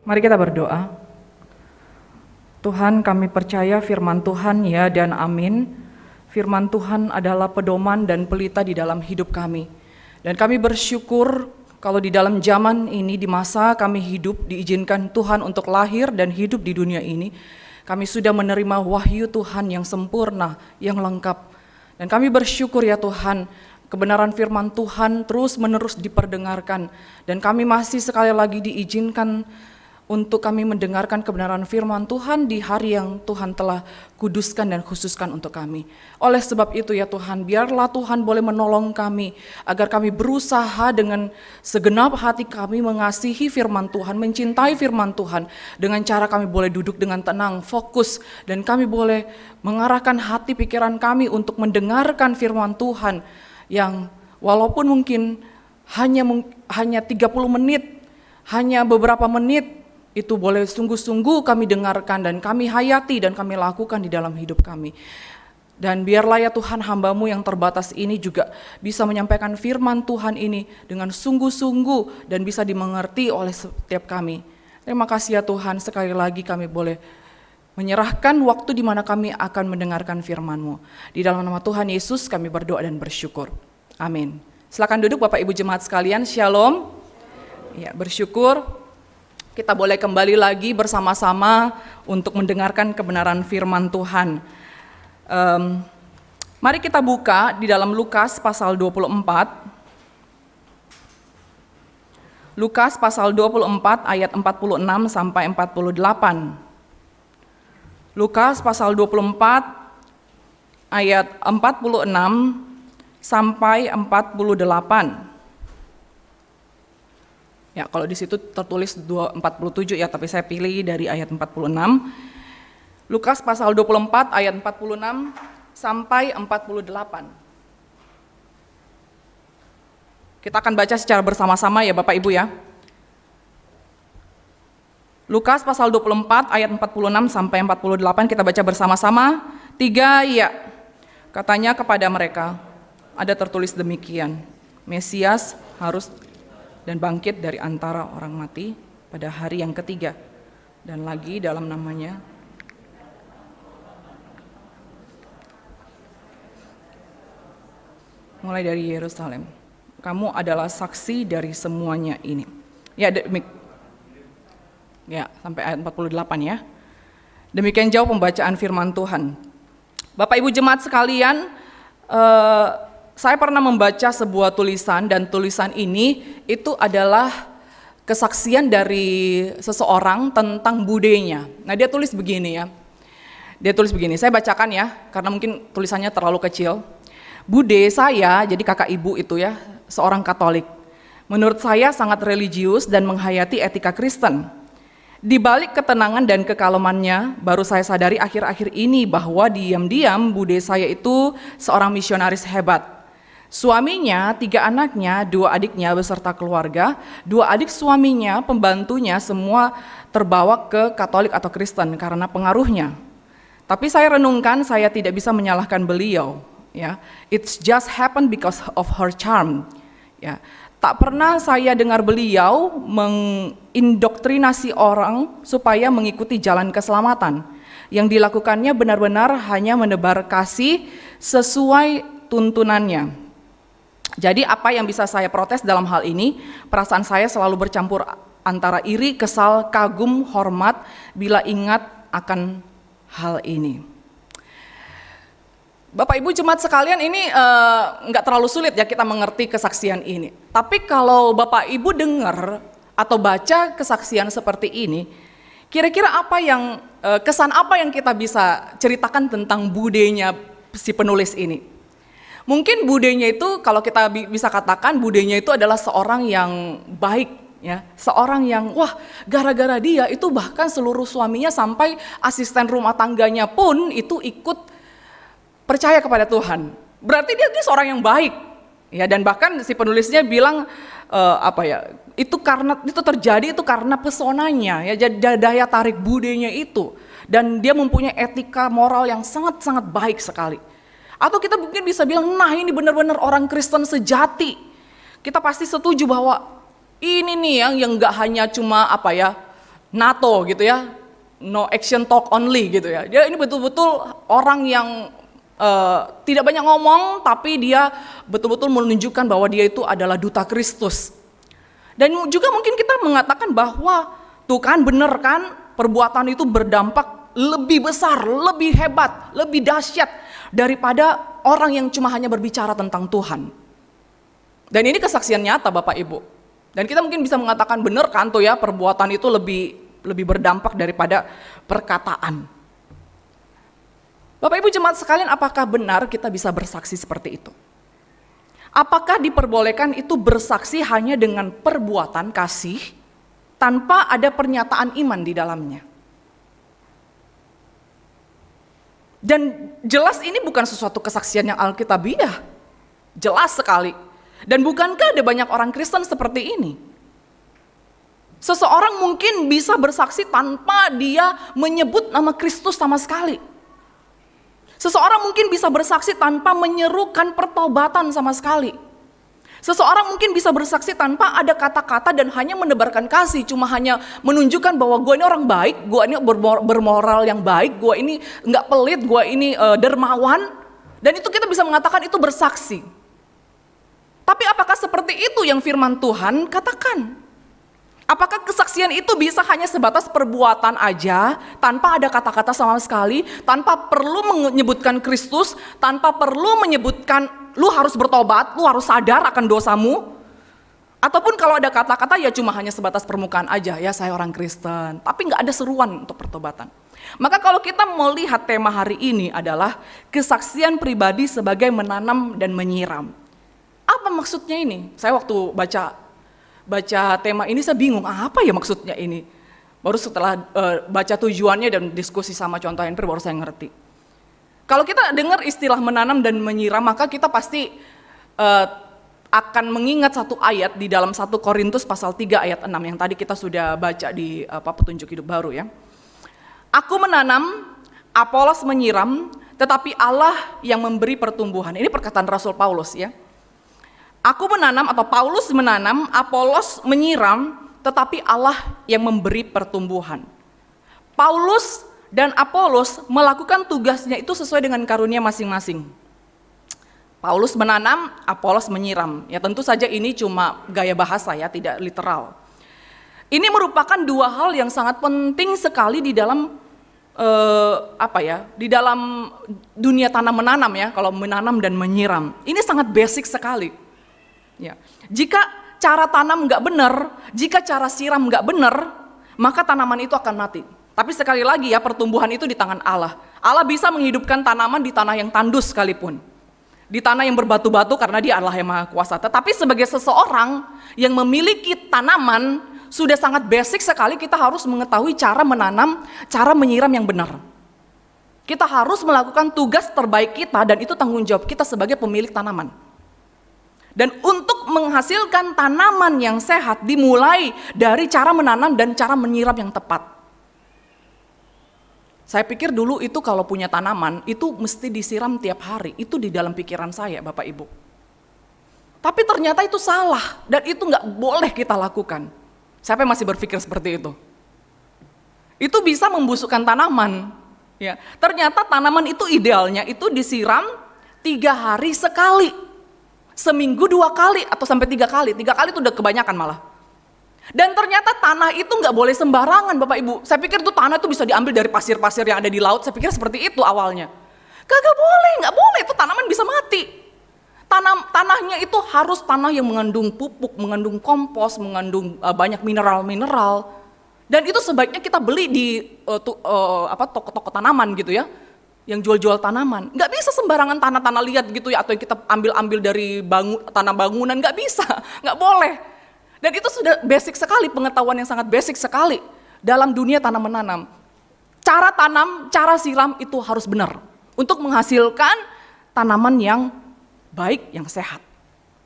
Mari kita berdoa. Tuhan, kami percaya firman Tuhan ya dan amin. Firman Tuhan adalah pedoman dan pelita di dalam hidup kami. Dan kami bersyukur kalau di dalam zaman ini, di masa kami hidup, diizinkan Tuhan untuk lahir dan hidup di dunia ini, kami sudah menerima wahyu Tuhan yang sempurna, yang lengkap. Dan kami bersyukur ya Tuhan, kebenaran firman Tuhan terus menerus diperdengarkan. Dan kami masih sekali lagi diizinkan untuk kami mendengarkan kebenaran firman Tuhan di hari yang Tuhan telah kuduskan dan khususkan untuk kami. Oleh sebab itu ya Tuhan, biarlah Tuhan boleh menolong kami, agar kami berusaha dengan segenap hati kami mengasihi firman Tuhan, mencintai firman Tuhan, dengan cara kami boleh duduk dengan tenang, fokus, dan kami boleh mengarahkan hati pikiran kami untuk mendengarkan firman Tuhan, yang walaupun mungkin hanya 30 menit, hanya beberapa menit, itu boleh sungguh-sungguh kami dengarkan dan kami hayati dan kami lakukan di dalam hidup kami. Dan biarlah ya Tuhan, hamba-Mu yang terbatas ini juga bisa menyampaikan firman Tuhan ini dengan sungguh-sungguh dan bisa dimengerti oleh setiap kami. Terima kasih ya Tuhan, sekali lagi kami boleh menyerahkan waktu di mana kami akan mendengarkan firman-Mu. Di dalam nama Tuhan Yesus kami berdoa dan bersyukur. Amin. Silakan duduk Bapak Ibu jemaat sekalian, Shalom. Ya, bersyukur kita boleh kembali lagi bersama-sama untuk mendengarkan kebenaran firman Tuhan. Mari kita buka di dalam Lukas pasal 24. Lukas pasal 24 ayat 46 sampai 48. Lukas pasal 24 ayat 46 sampai 48. Ya, kalau di situ tertulis 47 ya, tapi saya pilih dari ayat 46. Lukas pasal 24 ayat 46 sampai 48. Kita akan baca secara bersama-sama ya Bapak Ibu ya. Lukas pasal 24 ayat 46 sampai 48 kita baca bersama-sama. 3 ya. Katanya kepada mereka, ada tertulis demikian, Mesias harus dan bangkit dari antara orang mati pada hari yang ketiga, dan lagi dalam namanya mulai dari Yerusalem. Kamu adalah saksi dari semuanya ini. Ya, sampai ayat 48 ya. Demikian jauh pembacaan firman Tuhan. Bapak Ibu jemaat sekalian, saya pernah membaca sebuah tulisan dan tulisan ini itu adalah kesaksian dari seseorang tentang budenya. Nah dia tulis begini ya, saya bacakan ya karena mungkin tulisannya terlalu kecil. Bude saya, jadi kakak ibu itu ya, seorang Katolik. Menurut saya sangat religius dan menghayati etika Kristen. Di balik ketenangan dan kekalomannya, baru saya sadari akhir-akhir ini bahwa diam-diam bude saya itu seorang misionaris hebat. Suaminya, 3 anaknya, 2 adiknya beserta keluarga, 2 adik suaminya, pembantunya semua terbawa ke Katolik atau Kristen karena pengaruhnya. Tapi saya renungkan, saya tidak bisa menyalahkan beliau. Ya, it's just happened because of her charm. Ya, tak pernah saya dengar beliau mengindoktrinasi orang supaya mengikuti jalan keselamatan. Yang dilakukannya benar-benar hanya menebar kasih sesuai tuntunannya. Jadi apa yang bisa saya protes dalam hal ini, perasaan saya selalu bercampur antara iri, kesal, kagum, hormat bila ingat akan hal ini. Bapak Ibu jemaat sekalian, ini nggak terlalu sulit ya kita mengerti kesaksian ini. Tapi kalau Bapak Ibu dengar atau baca kesaksian seperti ini, kira-kira apa yang kesan apa yang kita bisa ceritakan tentang budenya si penulis ini? Mungkin budenya itu kalau kita bisa katakan budenya itu adalah seorang yang baik ya, seorang yang wah gara-gara dia itu bahkan seluruh suaminya sampai asisten rumah tangganya pun itu ikut percaya kepada Tuhan. Berarti dia seorang yang baik ya, dan bahkan si penulisnya bilang itu terjadi karena pesonanya ya, daya tarik budenya itu, dan dia mempunyai etika moral yang sangat-sangat baik sekali. Atau kita mungkin bisa bilang, nah ini benar-benar orang Kristen sejati. Kita pasti setuju bahwa ini nih yang nggak hanya cuma NATO gitu ya, no action talk only gitu ya. Dia ini betul-betul orang yang tidak banyak ngomong, tapi dia betul-betul menunjukkan bahwa dia itu adalah duta Kristus. Dan juga mungkin kita mengatakan bahwa tuh kan bener kan, perbuatan itu berdampak lebih besar, lebih hebat, lebih dahsyat daripada orang yang cuma hanya berbicara tentang Tuhan. Dan ini kesaksian nyata Bapak Ibu. Dan kita mungkin bisa mengatakan bener kan tuh ya, perbuatan itu lebih berdampak daripada perkataan. Bapak Ibu jemaat sekalian, apakah benar kita bisa bersaksi seperti itu? Apakah diperbolehkan itu bersaksi hanya dengan perbuatan kasih tanpa ada pernyataan iman di dalamnya? Dan jelas ini bukan sesuatu kesaksian yang alkitabiah. Jelas sekali. Dan bukankah ada banyak orang Kristen seperti ini? Seseorang mungkin bisa bersaksi tanpa dia menyebut nama Kristus sama sekali. Seseorang mungkin bisa bersaksi tanpa menyerukan pertobatan sama sekali. Seseorang mungkin bisa bersaksi tanpa ada kata-kata dan hanya menebarkan kasih, cuma hanya menunjukkan bahwa gue ini orang baik, gue ini bermoral yang baik, gue ini nggak pelit, gue ini dermawan, dan itu kita bisa mengatakan itu bersaksi. Tapi apakah seperti itu yang firman Tuhan katakan? Apakah kesaksian itu bisa hanya sebatas perbuatan aja, tanpa ada kata-kata sama sekali, tanpa perlu menyebutkan Kristus, tanpa perlu menyebutkan lu harus bertobat, lu harus sadar akan dosamu? Ataupun kalau ada kata-kata ya cuma hanya sebatas permukaan aja, ya saya orang Kristen, tapi nggak ada seruan untuk pertobatan. Maka kalau kita melihat tema hari ini adalah kesaksian pribadi sebagai menanam dan menyiram. Apa maksudnya ini? Saya waktu baca tema ini saya bingung, apa ya maksudnya ini? Baru setelah baca tujuannya dan diskusi sama contoh Henry baru saya ngerti. Kalau kita dengar istilah menanam dan menyiram, maka kita pasti akan mengingat satu ayat di dalam 1 Korintus pasal 3 ayat 6 yang tadi kita sudah baca di petunjuk hidup baru ya. Aku menanam, Apolos menyiram, tetapi Allah yang memberi pertumbuhan. Ini perkataan Rasul Paulus ya. Aku menanam atau Paulus menanam, Apolos menyiram, tetapi Allah yang memberi pertumbuhan. Paulus dan Apolos melakukan tugasnya itu sesuai dengan karunia masing-masing. Paulus menanam, Apolos menyiram. Ya tentu saja ini cuma gaya bahasa ya, tidak literal. Ini merupakan dua hal yang sangat penting sekali di dalam di dalam dunia tanam menanam ya, kalau menanam dan menyiram. Ini sangat basic sekali. Ya. Jika cara tanam nggak benar, jika cara siram nggak benar, maka tanaman itu akan mati. Tapi sekali lagi ya, pertumbuhan itu di tangan Allah. Allah bisa menghidupkan tanaman di tanah yang tandus sekalipun, di tanah yang berbatu-batu karena Dia Allah yang Maha Kuasa. Tetapi sebagai seseorang yang memiliki tanaman, sudah sangat basic sekali kita harus mengetahui cara menanam, cara menyiram yang benar. Kita harus melakukan tugas terbaik kita dan itu tanggung jawab kita sebagai pemilik tanaman. Dan untuk menghasilkan tanaman yang sehat dimulai dari cara menanam dan cara menyiram yang tepat. Saya pikir dulu itu kalau punya tanaman itu mesti disiram tiap hari. Itu di dalam pikiran saya Bapak Ibu. Tapi ternyata itu salah dan itu nggak boleh kita lakukan. Siapa yang masih berpikir seperti itu? Itu bisa membusukkan tanaman. Ya, ternyata tanaman itu idealnya itu disiram 3 hari sekali. Seminggu 2 kali atau sampai 3 kali. 3 kali itu udah kebanyakan malah. Dan ternyata tanah itu nggak boleh sembarangan Bapak Ibu. Saya pikir tuh tanah itu bisa diambil dari pasir-pasir yang ada di laut. Saya pikir seperti itu awalnya. Kagak boleh, nggak boleh. Itu tanaman bisa mati. Tanahnya itu harus tanah yang mengandung pupuk, mengandung kompos, mengandung banyak mineral-mineral. Dan itu sebaiknya kita beli di toko-toko tanaman gitu ya, yang jual-jual tanaman. Nggak bisa sembarangan tanah-tanah liat gitu ya, atau yang kita ambil-ambil dari tanah bangunan, nggak bisa, nggak boleh. Dan itu sudah basic sekali, pengetahuan yang sangat basic sekali dalam dunia tanam menanam. Cara tanam, cara siram itu harus benar untuk menghasilkan tanaman yang baik, yang sehat.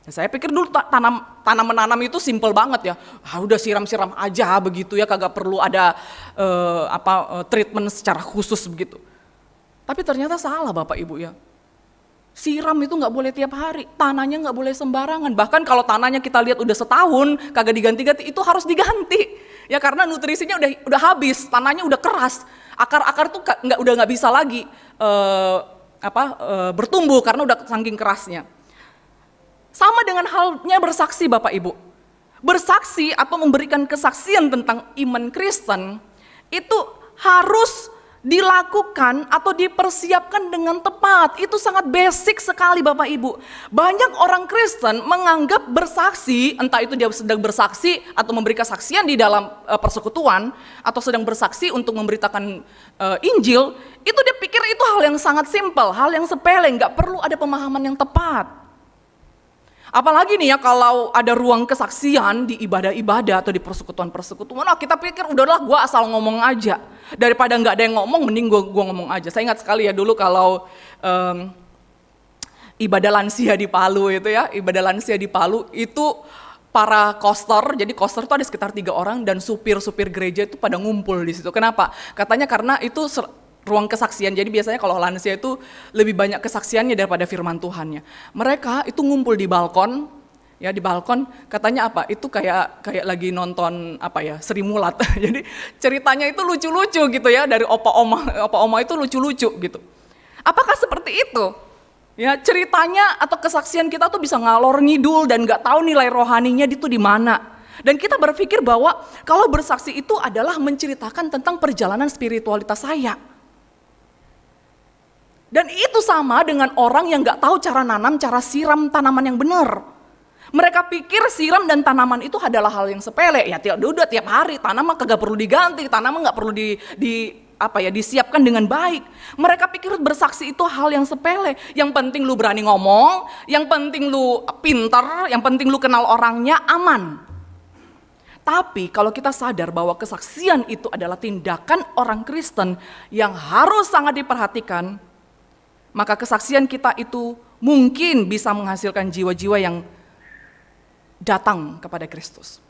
Ya, saya pikir dulu tanam menanam itu simple banget ya. Udah siram-siram aja begitu ya, kagak perlu ada treatment secara khusus begitu. Tapi ternyata salah Bapak Ibu ya. Siram itu nggak boleh tiap hari, tanahnya nggak boleh sembarangan. Bahkan kalau tanahnya kita lihat udah setahun kagak diganti-ganti, itu harus diganti. Ya karena nutrisinya udah habis, tanahnya udah keras, akar-akar tuh udah nggak bisa lagi bertumbuh karena udah saking kerasnya. Sama dengan halnya bersaksi Bapak Ibu. Bersaksi atau memberikan kesaksian tentang iman Kristen itu harus dilakukan atau dipersiapkan dengan tepat. Itu sangat basic sekali Bapak Ibu. Banyak orang Kristen menganggap bersaksi, entah itu dia sedang bersaksi atau memberi kesaksian di dalam persekutuan, atau sedang bersaksi untuk memberitakan Injil, itu dia pikir itu hal yang sangat simpel, hal yang sepele, nggak perlu ada pemahaman yang tepat. Apalagi nih ya kalau ada ruang kesaksian di ibadah-ibadah atau di persekutuan-persekutuan, kita pikir udahlah gue asal ngomong aja. Daripada nggak ada yang ngomong, mending gue ngomong aja. Saya ingat sekali ya dulu kalau ibadah lansia di Palu itu para koster, jadi koster itu ada sekitar 3 orang dan supir-supir gereja itu pada ngumpul di situ. Kenapa? Katanya karena itu ruang kesaksian, jadi biasanya kalau lansia itu lebih banyak kesaksiannya daripada firman Tuhannya. Mereka itu ngumpul di balkon, ya di balkon, katanya itu kayak lagi nonton Sri Mulat. Jadi ceritanya itu lucu-lucu gitu ya, dari opa-oma itu lucu-lucu gitu. Apakah seperti itu? Ya ceritanya atau kesaksian kita tuh bisa ngalor ngidul dan nggak tahu nilai rohaninya itu di mana. Dan kita berpikir bahwa kalau bersaksi itu adalah menceritakan tentang perjalanan spiritualitas saya. Dan itu sama dengan orang yang gak tahu cara nanam, cara siram tanaman yang benar. Mereka pikir siram dan tanaman itu adalah hal yang sepele. Ya udah tiap hari, tanaman kagak perlu diganti, tanaman gak perlu disiapkan dengan baik. Mereka pikir bersaksi itu hal yang sepele. Yang penting lu berani ngomong, yang penting lu pintar, yang penting lu kenal orangnya, aman. Tapi kalau kita sadar bahwa kesaksian itu adalah tindakan orang Kristen yang harus sangat diperhatikan, maka kesaksian kita itu mungkin bisa menghasilkan jiwa-jiwa yang datang kepada Kristus.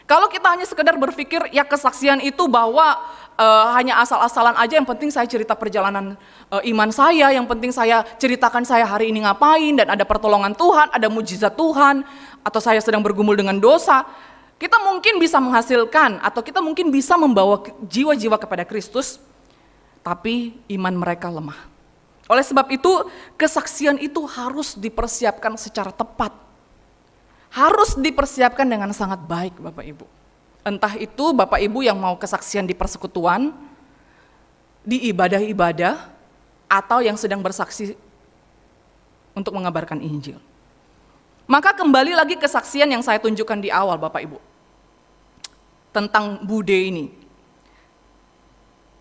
Kalau kita hanya sekedar berpikir ya kesaksian itu bahwa hanya asal-asalan aja, yang penting saya cerita perjalanan iman saya, yang penting saya ceritakan saya hari ini ngapain dan ada pertolongan Tuhan, ada mujizat Tuhan, atau saya sedang bergumul dengan dosa, kita mungkin bisa menghasilkan atau kita mungkin bisa membawa jiwa-jiwa kepada Kristus, tapi iman mereka lemah. Oleh sebab itu, kesaksian itu harus dipersiapkan secara tepat. Harus dipersiapkan dengan sangat baik, Bapak Ibu. Entah itu Bapak Ibu yang mau kesaksian di persekutuan, di ibadah-ibadah, atau yang sedang bersaksi untuk mengabarkan Injil. Maka kembali lagi kesaksian yang saya tunjukkan di awal, Bapak Ibu. Tentang Bude ini.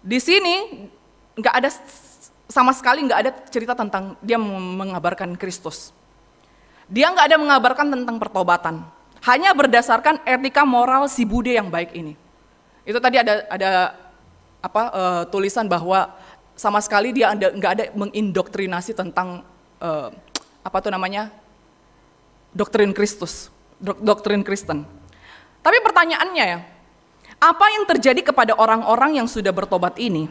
Di sini nggak ada sama sekali nggak ada cerita tentang dia mengabarkan Kristus. Dia nggak ada mengabarkan tentang pertobatan. Hanya berdasarkan etika moral si Bude yang baik ini. Itu tadi ada tulisan bahwa sama sekali dia nggak ada mengindoktrinasi tentang doktrin Kristus, doktrin Kristen. Tapi pertanyaannya ya, apa yang terjadi kepada orang-orang yang sudah bertobat ini?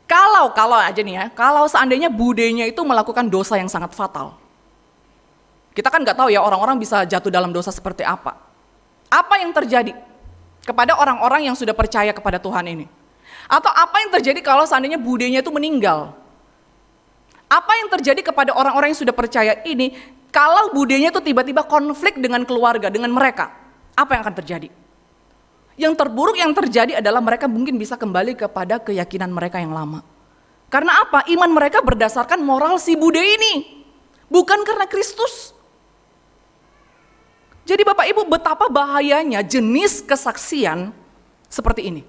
Kalau aja nih ya, kalau seandainya Budenya itu melakukan dosa yang sangat fatal. Kita kan nggak tahu ya orang-orang bisa jatuh dalam dosa seperti apa. Apa yang terjadi kepada orang-orang yang sudah percaya kepada Tuhan ini? Atau apa yang terjadi kalau seandainya Budenya itu meninggal? Apa yang terjadi kepada orang-orang yang sudah percaya ini kalau Budenya itu tiba-tiba konflik dengan keluarga, dengan mereka? Apa yang akan terjadi? Yang terburuk yang terjadi adalah mereka mungkin bisa kembali kepada keyakinan mereka yang lama. Karena apa? Iman mereka berdasarkan moral si Bude ini, bukan karena Kristus. Jadi Bapak Ibu, betapa bahayanya jenis kesaksian seperti ini.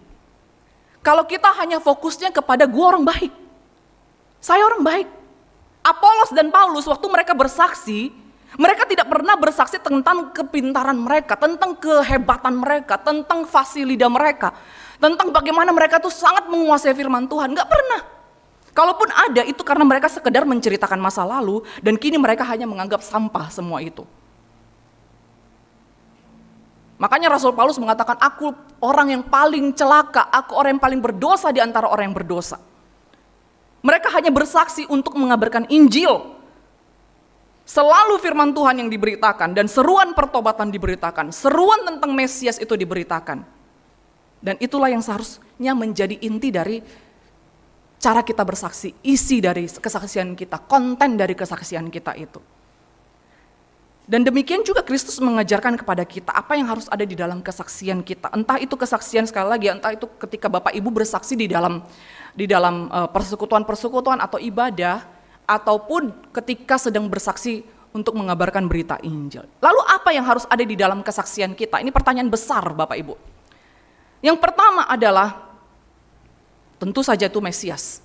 Kalau kita hanya fokusnya kepada gua orang baik, saya orang baik. Apolos dan Paulus waktu mereka bersaksi, mereka tidak pernah bersaksi tentang kepintaran mereka, tentang kehebatan mereka, tentang fasilida mereka, tentang bagaimana mereka tuh sangat menguasai firman Tuhan. Gak pernah. Kalaupun ada, itu karena mereka sekedar menceritakan masa lalu, dan kini mereka hanya menganggap sampah semua itu. Makanya Rasul Paulus mengatakan, aku orang yang paling celaka, aku orang yang paling berdosa di antara orang yang berdosa. Mereka hanya bersaksi untuk mengabarkan Injil. Selalu firman Tuhan yang diberitakan dan seruan pertobatan diberitakan, seruan tentang Mesias itu diberitakan. Dan itulah yang seharusnya menjadi inti dari cara kita bersaksi, isi dari kesaksian kita, konten dari kesaksian kita itu. Dan demikian juga Kristus mengajarkan kepada kita apa yang harus ada di dalam kesaksian kita. Entah itu kesaksian sekali lagi, entah itu ketika Bapak Ibu bersaksi di dalam persekutuan-persekutuan atau ibadah, ataupun ketika sedang bersaksi untuk mengabarkan berita Injil. Lalu apa yang harus ada di dalam kesaksian kita? Ini pertanyaan besar Bapak Ibu. Yang pertama adalah tentu saja itu Mesias.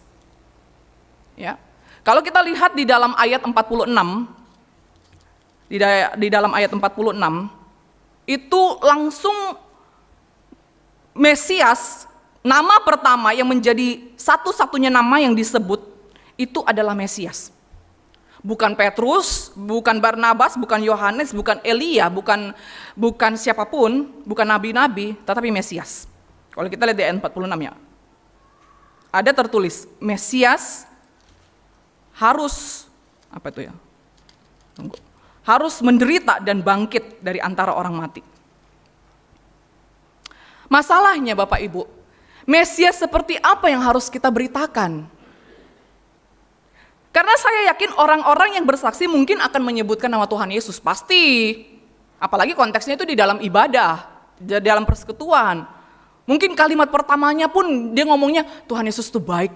Ya. Kalau kita lihat di dalam ayat 46, di dalam ayat 46, itu langsung Mesias, nama pertama yang menjadi satu-satunya nama yang disebut, itu adalah Mesias. Bukan Petrus, bukan Barnabas, bukan Yohanes, bukan Elia, bukan siapapun, bukan nabi-nabi, tetapi Mesias. Kalau kita lihat di ayat 46 ya, ada tertulis, Mesias harus, apa itu ya? Harus menderita dan bangkit dari antara orang mati. Masalahnya Bapak Ibu, Mesias seperti apa yang harus kita beritakan? Karena saya yakin orang-orang yang bersaksi mungkin akan menyebutkan nama Tuhan Yesus, pasti. Apalagi konteksnya itu di dalam ibadah, di dalam persekutuan. Mungkin kalimat pertamanya pun dia ngomongnya Tuhan Yesus itu baik.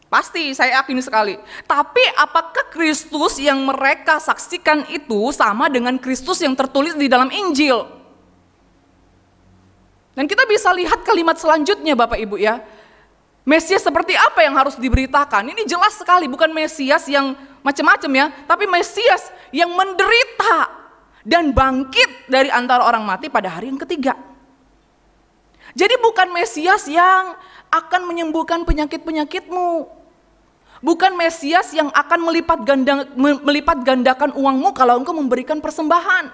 Pasti, saya yakin sekali. Tapi apakah Kristus yang mereka saksikan itu sama dengan Kristus yang tertulis di dalam Injil? Dan kita bisa lihat kalimat selanjutnya Bapak Ibu ya. Mesias seperti apa yang harus diberitakan? Ini jelas sekali, bukan Mesias yang macam-macam ya, tapi Mesias yang menderita dan bangkit dari antara orang mati pada hari yang ketiga. Jadi bukan Mesias yang akan menyembuhkan penyakit-penyakitmu. Bukan Mesias yang akan melipat gandakan uangmu kalau engkau memberikan persembahan.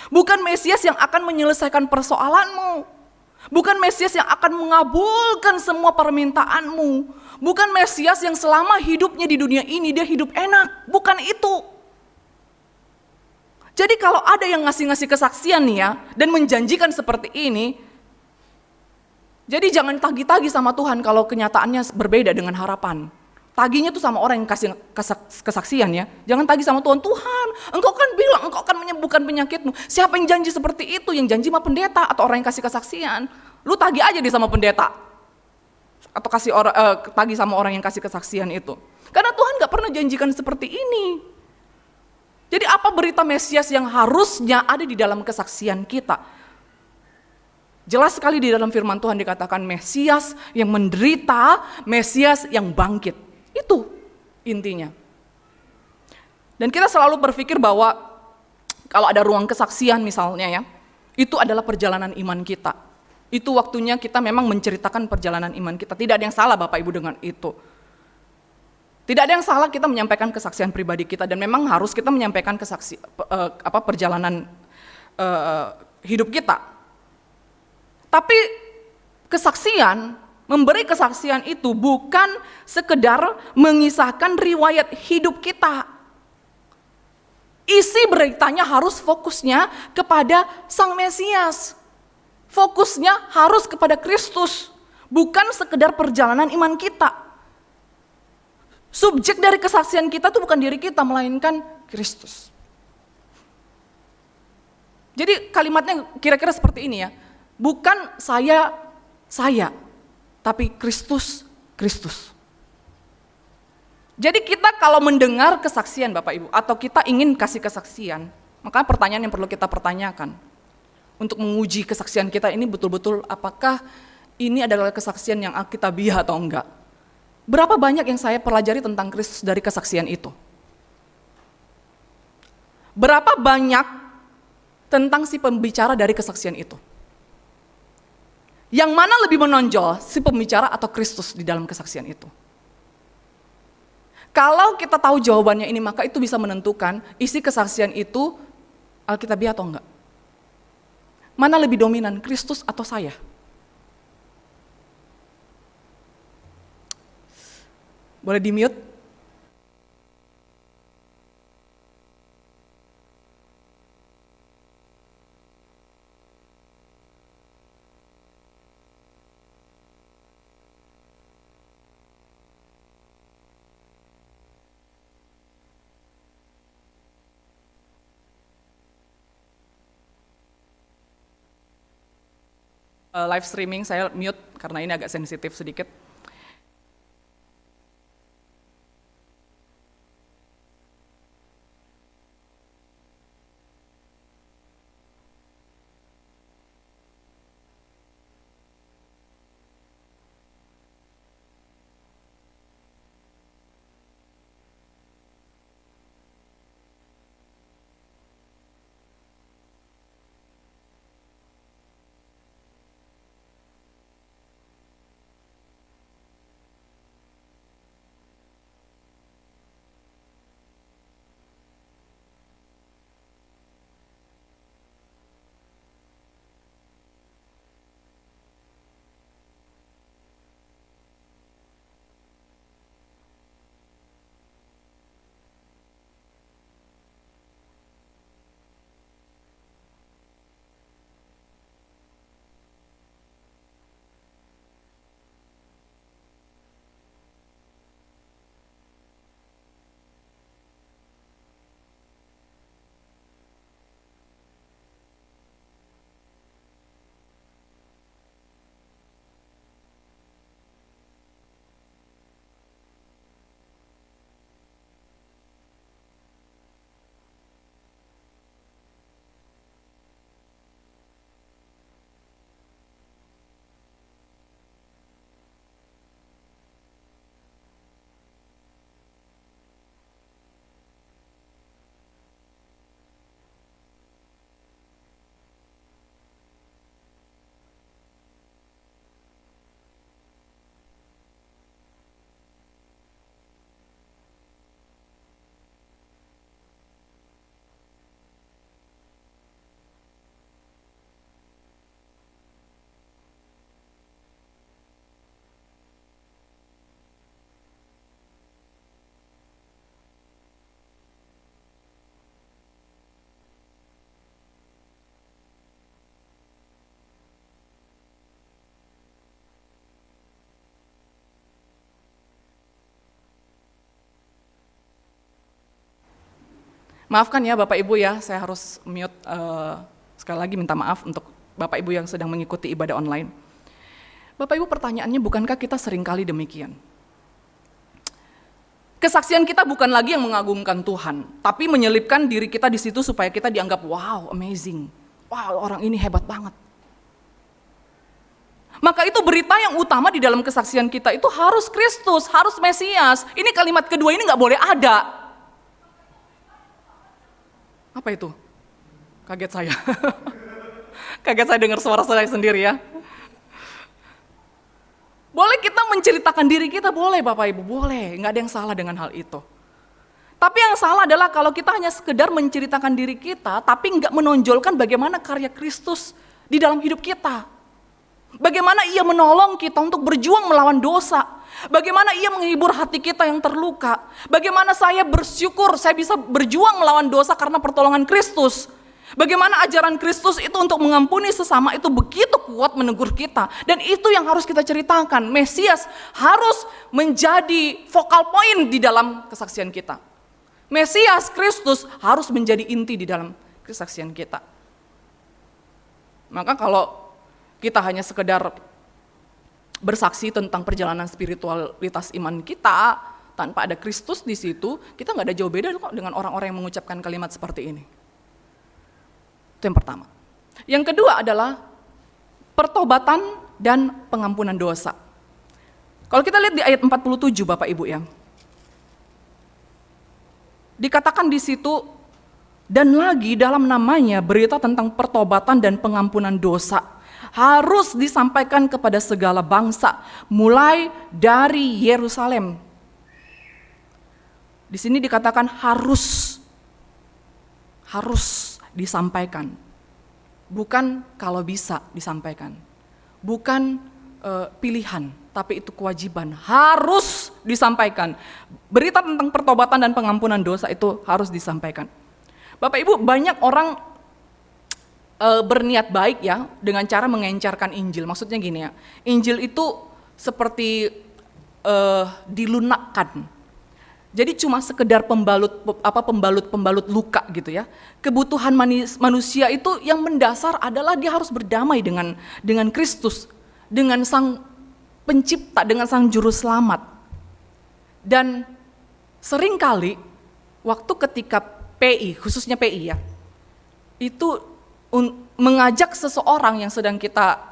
Bukan Mesias yang akan menyelesaikan persoalanmu. Bukan Mesias yang akan mengabulkan semua permintaanmu. Bukan Mesias yang selama hidupnya di dunia ini dia hidup enak. Bukan itu. Jadi kalau ada yang ngasih-ngasih kesaksian nih ya, dan menjanjikan seperti ini, jadi jangan tagih-tagih sama Tuhan kalau kenyataannya berbeda dengan harapan. Tagihnya tuh sama orang yang kasih kesaksian ya. Jangan tagih sama Tuhan, Tuhan engkau kan bilang engkau akan menyembuhkan penyakitmu. Siapa yang janji seperti itu? Yang janji sama pendeta atau orang yang kasih kesaksian. Lu tagih aja deh sama pendeta. Atau tagih sama orang yang kasih kesaksian itu. Karena Tuhan gak pernah janjikan seperti ini. Jadi apa berita Mesias yang harusnya ada di dalam kesaksian kita? Jelas sekali di dalam firman Tuhan dikatakan Mesias yang menderita, Mesias yang bangkit. Itu intinya. Dan kita selalu berpikir bahwa kalau ada ruang kesaksian misalnya ya, itu adalah perjalanan iman kita. Itu waktunya kita memang menceritakan perjalanan iman kita. Tidak ada yang salah Bapak Ibu dengan itu. Tidak ada yang salah kita menyampaikan kesaksian pribadi kita dan memang harus kita menyampaikan perjalanan hidup kita. Tapi kesaksian, memberi kesaksian itu bukan sekedar mengisahkan riwayat hidup kita. Isi beritanya harus fokusnya kepada Sang Mesias. Fokusnya harus kepada Kristus, bukan sekedar perjalanan iman kita. Subjek dari kesaksian kita itu bukan diri kita, melainkan Kristus. Jadi kalimatnya kira-kira seperti ini ya. Bukan saya, tapi Kristus. Jadi kita kalau mendengar kesaksian Bapak Ibu, atau kita ingin kasih kesaksian, maka pertanyaan yang perlu kita pertanyakan, untuk menguji kesaksian kita ini betul-betul apakah ini adalah kesaksian yang alkitabiah atau enggak. Berapa banyak yang saya pelajari tentang Kristus dari kesaksian itu? Berapa banyak tentang si pembicara dari kesaksian itu? Yang mana lebih menonjol, si pembicara atau Kristus di dalam kesaksian itu? Kalau kita tahu jawabannya ini, maka itu bisa menentukan isi kesaksian itu alkitabiah atau enggak. Mana lebih dominan, Kristus atau saya? Boleh di-mute? live streaming saya mute karena ini agak sensitif sedikit. Maafkan ya Bapak Ibu ya, saya harus mute, sekali lagi minta maaf untuk Bapak Ibu yang sedang mengikuti ibadah online. Bapak Ibu, pertanyaannya, bukankah kita seringkali demikian? Kesaksian kita bukan lagi yang mengagumkan Tuhan, tapi menyelipkan diri kita di situ supaya kita dianggap wow, amazing. Wow, orang ini hebat banget. Maka itu berita yang utama di dalam kesaksian kita itu harus Kristus, harus Mesias. Ini kalimat kedua ini nggak boleh ada. Apa itu? Kaget saya. Kaget saya dengar suara saya sendiri ya. Boleh kita menceritakan diri kita, boleh Bapak Ibu, boleh. Nggak ada yang salah dengan hal itu. Tapi yang salah adalah kalau kita hanya sekedar menceritakan diri kita, tapi nggak menonjolkan bagaimana karya Kristus di dalam hidup kita. Bagaimana ia menolong kita untuk berjuang melawan dosa. Bagaimana ia menghibur hati kita yang terluka. Bagaimana saya bersyukur saya bisa berjuang melawan dosa karena pertolongan Kristus. Bagaimana ajaran Kristus itu untuk mengampuni sesama itu begitu kuat menegur kita. Dan itu yang harus kita ceritakan. Mesias harus menjadi focal point di dalam kesaksian kita. Mesias Kristus harus menjadi inti di dalam kesaksian kita. Maka kalau kita hanya sekedar bersaksi tentang perjalanan spiritualitas iman kita tanpa ada Kristus di situ, kita nggak ada jauh beda kok dengan orang-orang yang mengucapkan kalimat seperti ini. Itu yang pertama. Yang kedua adalah pertobatan dan pengampunan dosa. Kalau kita lihat di ayat 47 Bapak Ibu ya, dikatakan di situ, dan lagi dalam namanya berita tentang pertobatan dan pengampunan dosa harus disampaikan kepada segala bangsa, mulai dari Yerusalem. Di sini dikatakan harus disampaikan, bukan kalau bisa disampaikan, bukan pilihan, tapi itu kewajiban, harus disampaikan. Berita tentang pertobatan dan pengampunan dosa itu harus disampaikan. Bapak Ibu, banyak orang berniat baik ya dengan cara mengencarkan Injil. Maksudnya gini ya, Injil itu seperti dilunakkan. Jadi cuma sekedar pembalut luka gitu ya. Kebutuhan manusia itu yang mendasar adalah dia harus berdamai dengan Kristus, dengan Sang Pencipta, dengan Sang Juru Selamat. Dan seringkali waktu ketika PI, khususnya PI ya, itu mengajak seseorang yang sedang kita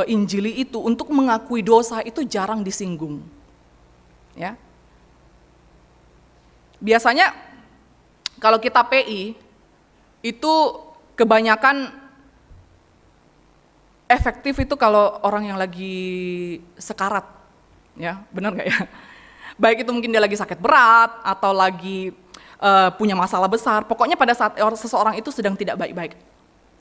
injili itu untuk mengakui dosa itu jarang disinggung. Ya. Biasanya kalau kita PI itu kebanyakan efektif itu kalau orang yang lagi sekarat, ya benar nggak ya? Baik itu mungkin dia lagi sakit berat atau lagi punya masalah besar. Pokoknya pada saat seseorang itu sedang tidak baik-baik,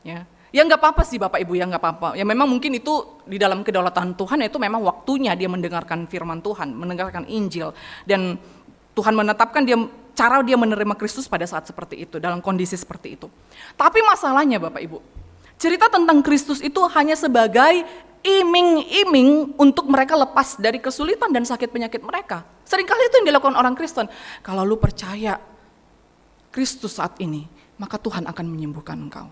ya. Ya nggak apa-apa sih Bapak Ibu, ya nggak apa-apa. Ya memang mungkin itu di dalam kedaulatan Tuhan, itu memang waktunya dia mendengarkan firman Tuhan, mendengarkan Injil, dan Tuhan menetapkan cara dia menerima Kristus pada saat seperti itu, dalam kondisi seperti itu. Tapi masalahnya Bapak Ibu, cerita tentang Kristus itu hanya sebagai iming-iming untuk mereka lepas dari kesulitan dan sakit penyakit mereka. Seringkali itu yang dilakukan orang Kristen. Kalau lu percaya Kristus saat ini, maka Tuhan akan menyembuhkan engkau.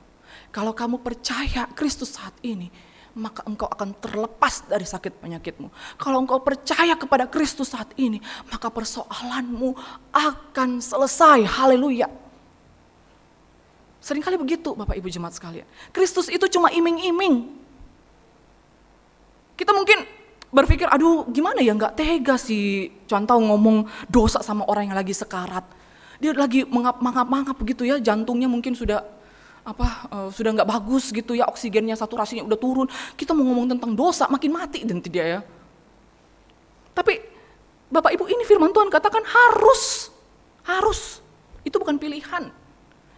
Kalau kamu percaya Kristus saat ini, maka engkau akan terlepas dari sakit penyakitmu. Kalau engkau percaya kepada Kristus saat ini, maka persoalanmu akan selesai. Haleluya. Seringkali begitu Bapak Ibu jemaat sekalian. Kristus itu cuma iming-iming. Kita mungkin berpikir, aduh gimana ya, gak tega sih contoh ngomong dosa sama orang yang lagi sekarat. Dia lagi mangap-mangap begitu ya, jantungnya mungkin sudah sudah nggak bagus gitu ya, oksigennya, saturasinya udah turun. Kita mau ngomong tentang dosa, makin mati dan tidak ya. Tapi Bapak Ibu, ini firman Tuhan katakan harus. Itu bukan pilihan.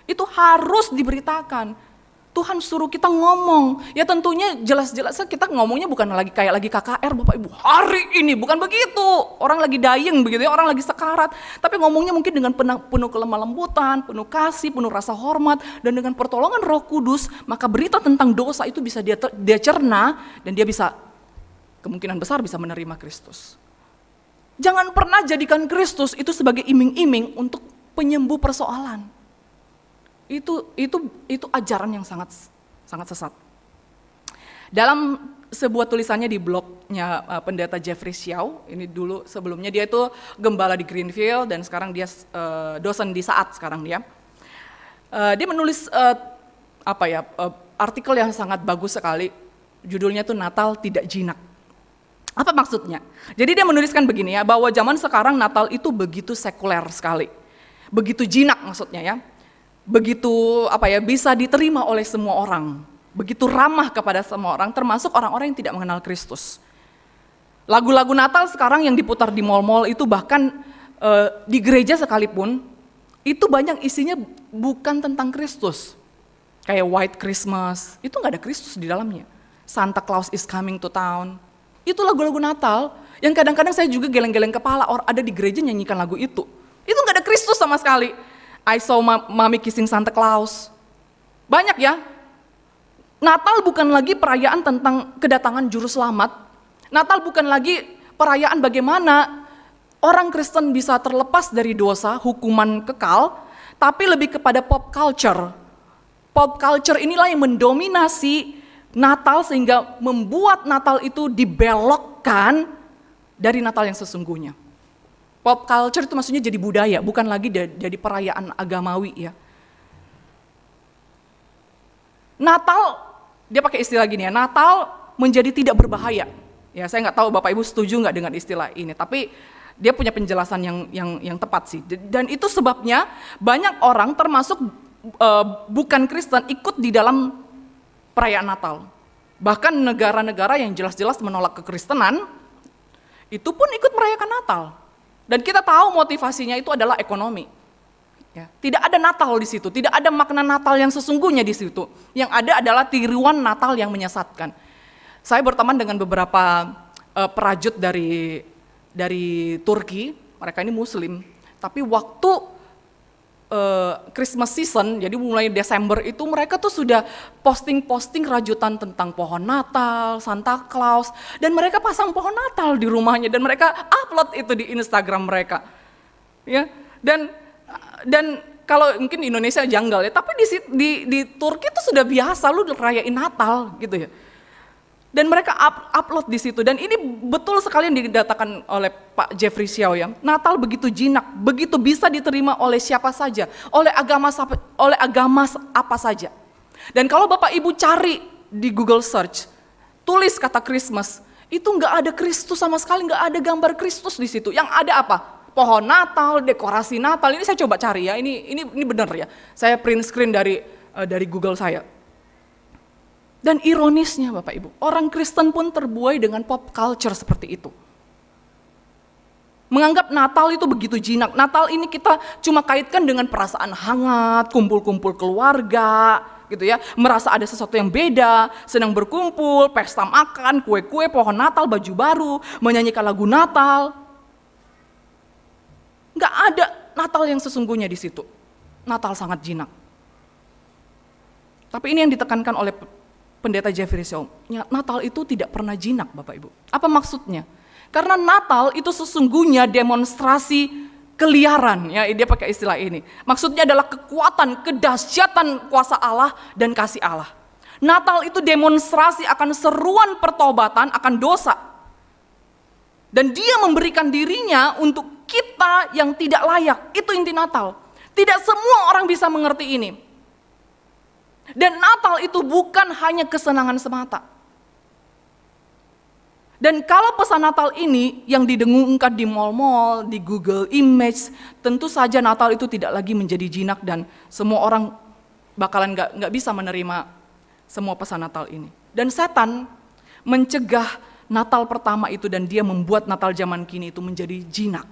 Itu harus diberitakan. Tuhan suruh kita ngomong. Ya tentunya jelas-jelas kita ngomongnya bukan lagi kayak lagi KKR Bapak Ibu. Hari ini bukan begitu. Orang lagi dying begitu ya, orang lagi sekarat. Tapi ngomongnya mungkin dengan penuh kelemah lembutan, penuh kasih, penuh rasa hormat, dan dengan pertolongan Roh Kudus, maka berita tentang dosa itu bisa dia cerna, dan dia bisa kemungkinan besar bisa menerima Kristus. Jangan pernah jadikan Kristus itu sebagai iming-iming untuk penyembuh persoalan. Itu ajaran yang sangat sesat. Dalam sebuah tulisannya di blognya pendeta Jeffrey Xiao, ini dulu sebelumnya dia itu gembala di Greenfield dan sekarang dia dosen di Saat sekarang dia. Dia menulis artikel yang sangat bagus sekali, judulnya tuh Natal Tidak Jinak. Apa maksudnya? Jadi dia menuliskan begini ya, bahwa zaman sekarang Natal itu begitu sekuler sekali, begitu jinak maksudnya ya. Begitu bisa diterima oleh semua orang, begitu ramah kepada semua orang, termasuk orang-orang yang tidak mengenal Kristus. Lagu-lagu Natal sekarang yang diputar di mal-mal itu, bahkan di gereja sekalipun, itu banyak isinya bukan tentang Kristus. Kayak White Christmas, itu nggak ada Kristus di dalamnya. Santa Claus is coming to town, itu lagu-lagu Natal yang kadang-kadang saya juga geleng-geleng kepala, orang ada di gereja nyanyikan lagu itu nggak ada Kristus sama sekali. I saw mommy kissing Santa Claus. Banyak ya. Natal bukan lagi perayaan tentang kedatangan juru selamat. Natal bukan lagi perayaan bagaimana orang Kristen bisa terlepas dari dosa, hukuman kekal, tapi lebih kepada pop culture. Pop culture inilah yang mendominasi Natal sehingga membuat Natal itu dibelokkan dari Natal yang sesungguhnya. Pop culture itu maksudnya jadi budaya, bukan lagi jadi perayaan agamawi ya. Natal, dia pakai istilah gini ya, Natal menjadi tidak berbahaya. Ya, saya nggak tahu Bapak Ibu setuju nggak dengan istilah ini, tapi dia punya penjelasan yang tepat sih. Dan itu sebabnya banyak orang termasuk bukan Kristen ikut di dalam perayaan Natal. Bahkan negara-negara yang jelas-jelas menolak kekristenan, itu pun ikut merayakan Natal. Dan kita tahu motivasinya itu adalah ekonomi. Ya, tidak ada Natal di situ, tidak ada makna Natal yang sesungguhnya di situ. Yang ada adalah tiruan Natal yang menyesatkan. Saya berteman dengan beberapa perajut dari Turki, mereka ini Muslim. Tapi waktu Christmas season, jadi mulai Desember itu mereka tuh sudah posting rajutan tentang pohon Natal, Santa Claus, dan mereka pasang pohon Natal di rumahnya dan mereka upload itu di Instagram mereka. Ya, dan kalau mungkin di Indonesia janggal ya, tapi di Turki itu sudah biasa lu rayain Natal gitu ya. Dan mereka upload di situ, dan ini betul sekali yang didatakan oleh Pak Jeffrey Xiao ya. Natal begitu jinak, begitu bisa diterima oleh siapa saja, oleh agama apa saja. Dan kalau Bapak Ibu cari di Google Search, tulis kata Christmas, itu nggak ada Kristus sama sekali, nggak ada gambar Kristus di situ. Yang ada apa? Pohon Natal, dekorasi Natal. Ini saya coba cari ya, ini benar ya. Saya print screen dari Google saya. Dan ironisnya Bapak Ibu, orang Kristen pun terbuai dengan pop culture seperti itu. Menganggap Natal itu begitu jinak. Natal ini kita cuma kaitkan dengan perasaan hangat, kumpul-kumpul keluarga, gitu ya. Merasa ada sesuatu yang beda, senang berkumpul, pesta makan, kue-kue, pohon Natal, baju baru, menyanyikan lagu Natal. Nggak ada Natal yang sesungguhnya di situ. Natal sangat jinak. Tapi ini yang ditekankan oleh Pendeta Jeffrey Xiao, Natal itu tidak pernah jinak Bapak Ibu. Apa maksudnya? Karena Natal itu sesungguhnya demonstrasi keliaran, ya dia pakai istilah ini. Maksudnya adalah kekuatan, kedahsyatan kuasa Allah dan kasih Allah. Natal itu demonstrasi akan seruan pertobatan akan dosa. Dan dia memberikan dirinya untuk kita yang tidak layak. Itu inti Natal. Tidak semua orang bisa mengerti ini. Dan Natal itu bukan hanya kesenangan semata. Dan kalau pesan Natal ini yang didengungkan di mall-mall, di Google Image, tentu saja Natal itu tidak lagi menjadi jinak dan semua orang bakalan nggak bisa menerima semua pesan Natal ini. Dan setan mencegah Natal pertama itu dan dia membuat Natal zaman kini itu menjadi jinak.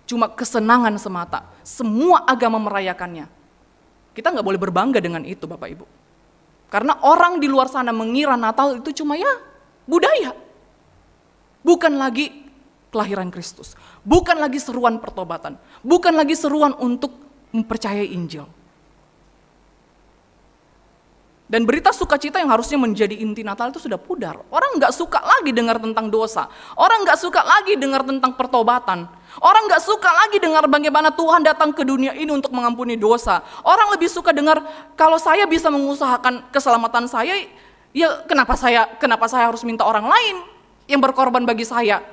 Cuma kesenangan semata. Semua agama merayakannya. Kita nggak boleh berbangga dengan itu Bapak Ibu. Karena orang di luar sana mengira Natal itu cuma ya budaya. Bukan lagi kelahiran Kristus. Bukan lagi seruan pertobatan. Bukan lagi seruan untuk mempercayai Injil. Dan berita sukacita yang harusnya menjadi inti Natal itu sudah pudar. Orang nggak suka lagi dengar tentang dosa. Orang nggak suka lagi dengar tentang pertobatan. Orang nggak suka lagi dengar bagaimana Tuhan datang ke dunia ini untuk mengampuni dosa. Orang lebih suka dengar kalau saya bisa mengusahakan keselamatan saya, ya kenapa saya harus minta orang lain yang berkorban bagi saya?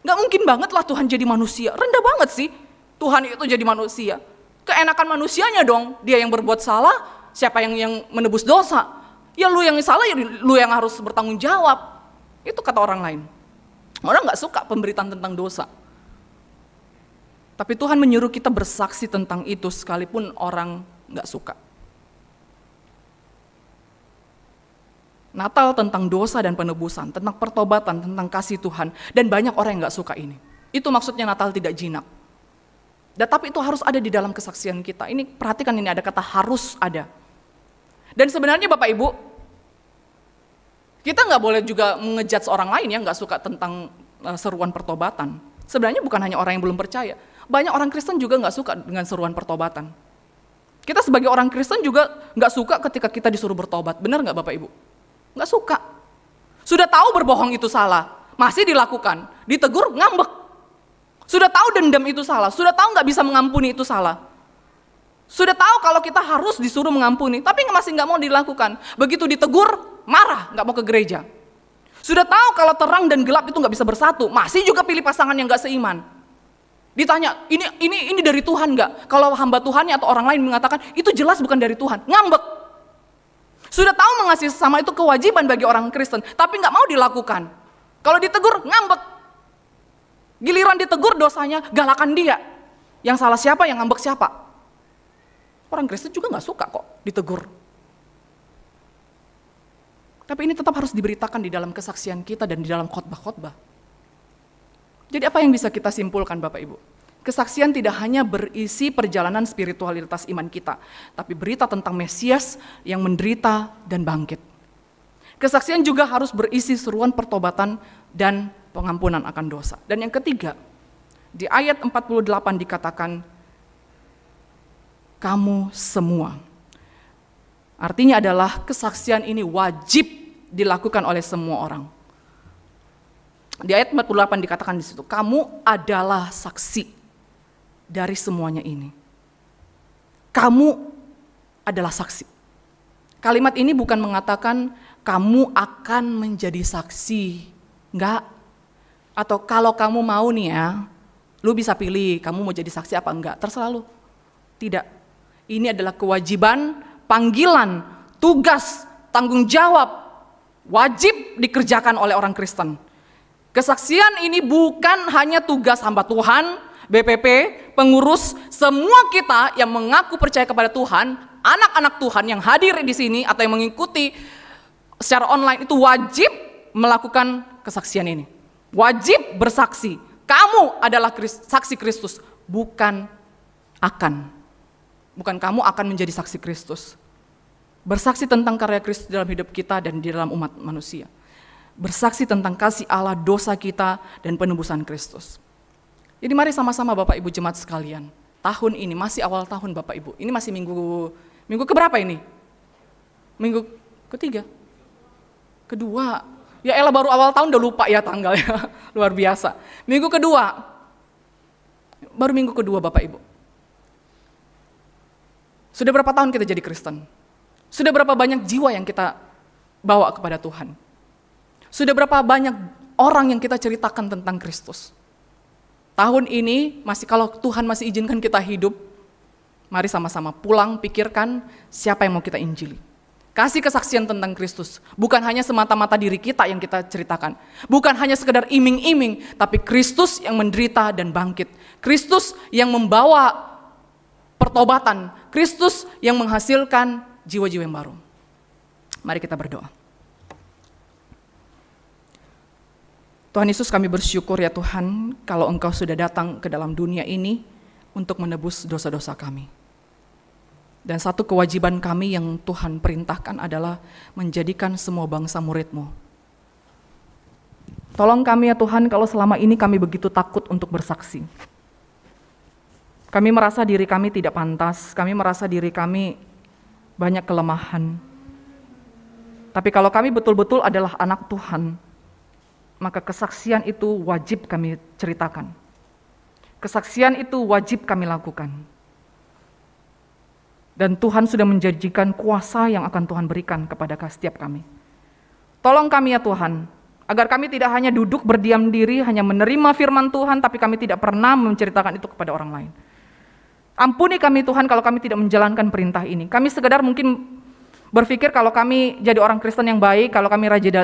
Nggak mungkin banget lah Tuhan jadi manusia. Rendah banget sih Tuhan itu jadi manusia. Keenakan manusianya dong, dia yang berbuat salah. Siapa yang menebus dosa? Ya lu yang salah, ya lu yang harus bertanggung jawab. Itu kata orang lain. Orang gak suka pemberitaan tentang dosa. Tapi Tuhan menyuruh kita bersaksi tentang itu sekalipun orang gak suka. Natal tentang dosa dan penebusan, tentang pertobatan, tentang kasih Tuhan. Dan banyak orang yang gak suka ini. Itu maksudnya Natal tidak jinak. Tapi itu harus ada di dalam kesaksian kita. Ini perhatikan, ini ada kata harus ada. Dan sebenarnya Bapak Ibu, kita nggak boleh juga mengejudge orang lain yang nggak suka tentang seruan pertobatan. Sebenarnya bukan hanya orang yang belum percaya. Banyak orang Kristen juga nggak suka dengan seruan pertobatan. Kita sebagai orang Kristen juga nggak suka ketika kita disuruh bertobat. Benar nggak Bapak Ibu? Nggak suka. Sudah tahu berbohong itu salah, masih dilakukan. Ditegur, ngambek. Sudah tahu dendam itu salah, sudah tahu nggak bisa mengampuni itu salah. Sudah tahu kalau kita harus disuruh mengampuni, tapi masih nggak mau dilakukan. Begitu ditegur, marah, nggak mau ke gereja. Sudah tahu kalau terang dan gelap itu nggak bisa bersatu, masih juga pilih pasangan yang nggak seiman. Ditanya, ini dari Tuhan nggak? Kalau hamba Tuhannya atau orang lain mengatakan itu jelas bukan dari Tuhan, ngambek. Sudah tahu mengasihi sesama itu kewajiban bagi orang Kristen, tapi nggak mau dilakukan. Kalau ditegur, ngambek. Giliran ditegur dosanya, galakan dia. Yang salah siapa, yang ngambek siapa? Orang Kristen juga gak suka kok ditegur. Tapi ini tetap harus diberitakan di dalam kesaksian kita dan di dalam khotbah-khotbah. Jadi apa yang bisa kita simpulkan Bapak Ibu? Kesaksian tidak hanya berisi perjalanan spiritualitas iman kita, tapi berita tentang Mesias yang menderita dan bangkit. Kesaksian juga harus berisi seruan pertobatan dan pengampunan akan dosa. Dan yang ketiga, di ayat 48 dikatakan, kamu semua. Artinya adalah kesaksian ini wajib dilakukan oleh semua orang. Di ayat 48 dikatakan di situ, kamu adalah saksi. dari semuanya ini. Kamu adalah saksi. Kalimat ini bukan mengatakan kamu akan menjadi saksi. Enggak. Atau kalau kamu mau nih ya, lu bisa pilih kamu mau jadi saksi apa enggak, terserah lu. Tidak. Ini adalah kewajiban, panggilan, tugas, tanggung jawab, wajib dikerjakan oleh orang Kristen. Kesaksian ini bukan hanya tugas hamba Tuhan, BPP, pengurus, semua kita yang mengaku percaya kepada Tuhan, anak-anak Tuhan yang hadir di sini atau yang mengikuti secara online itu wajib melakukan kesaksian ini. Wajib bersaksi. Kamu adalah saksi Kristus, bukan kamu akan menjadi saksi Kristus. Bersaksi tentang karya Kristus dalam hidup kita dan di dalam umat manusia. Bersaksi tentang kasih Allah, dosa kita, dan penebusan Kristus. Jadi mari sama-sama Bapak Ibu jemaat sekalian. Tahun ini, masih awal tahun Bapak Ibu. Ini masih minggu keberapa ini? Minggu ketiga? Kedua. Ya elah baru awal tahun udah lupa ya tanggalnya. Luar biasa. Minggu kedua. Baru minggu kedua Bapak Ibu. Sudah berapa tahun kita jadi Kristen? Sudah berapa banyak jiwa yang kita bawa kepada Tuhan? Sudah berapa banyak orang yang kita ceritakan tentang Kristus? Tahun ini, kalau Tuhan masih izinkan kita hidup, mari sama-sama pulang, pikirkan siapa yang mau kita injili. Kasih kesaksian tentang Kristus. Bukan hanya semata-mata diri kita yang kita ceritakan. Bukan hanya sekedar iming-iming, tapi Kristus yang menderita dan bangkit. Kristus yang membawa pertobatan. Kristus yang menghasilkan jiwa-jiwa yang baru. Mari kita berdoa. Tuhan Yesus, kami bersyukur ya Tuhan, kalau Engkau sudah datang ke dalam dunia ini untuk menebus dosa-dosa kami. Dan satu kewajiban kami yang Tuhan perintahkan adalah menjadikan semua bangsa murid-Mu. Tolong kami ya Tuhan, kalau selama ini kami begitu takut untuk bersaksi. Kami merasa diri kami tidak pantas, kami merasa diri kami banyak kelemahan. Tapi kalau kami betul-betul adalah anak Tuhan, maka kesaksian itu wajib kami ceritakan. Kesaksian itu wajib kami lakukan. Dan Tuhan sudah menjanjikan kuasa yang akan Tuhan berikan kepada setiap kami. Tolong kami ya Tuhan, agar kami tidak hanya duduk berdiam diri, hanya menerima firman Tuhan, tapi kami tidak pernah menceritakan itu kepada orang lain. Ampuni kami Tuhan kalau kami tidak menjalankan perintah ini. Kami sekedar mungkin berpikir kalau kami jadi orang Kristen yang baik, kalau kami rajin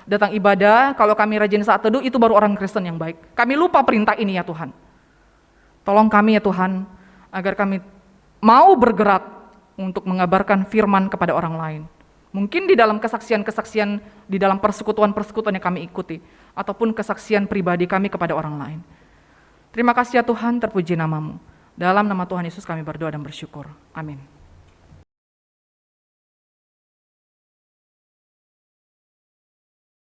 datang ibadah, kalau kami rajin saat teduh, itu baru orang Kristen yang baik. Kami lupa perintah ini ya Tuhan. Tolong kami ya Tuhan, agar kami mau bergerak untuk mengabarkan firman kepada orang lain. Mungkin di dalam kesaksian-kesaksian, di dalam persekutuan-persekutuan yang kami ikuti, ataupun kesaksian pribadi kami kepada orang lain. Terima kasih ya Tuhan, terpuji nama-Mu. Dalam nama Tuhan Yesus kami berdoa dan bersyukur. Amin.